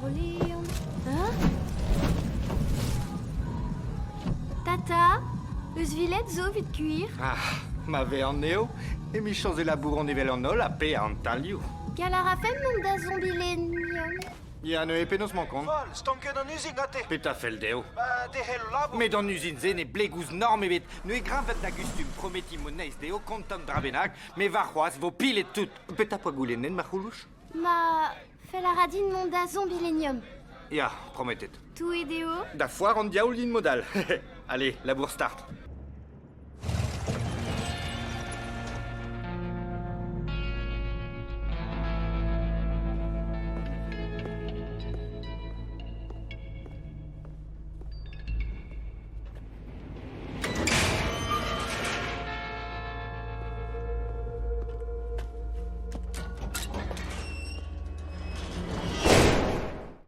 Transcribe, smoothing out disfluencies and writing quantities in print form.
Hein? Tata, euzhviled zo vid cuir. Ah, ma ve an neo, e mi chanze labour an evel an holl a pe an talioù. Galarafen mont da Zombillenium. Ya ne e penaos mankon. Foal, stanket an usine gante. Peta fel deo. Ba, de hel labour. Met an usine ze ne blegouz norm evet. Ne e gravet da gustum prometi moneiz deo kontam drabenag, me va c'hoaz vo pil et tout. Peta poa goulennet ma c'houlouch? Ma fel a radin mont da Zombillenium. Ya, prometet. Tou e deo? Da foar an diaoul din modal. Allez, labour start.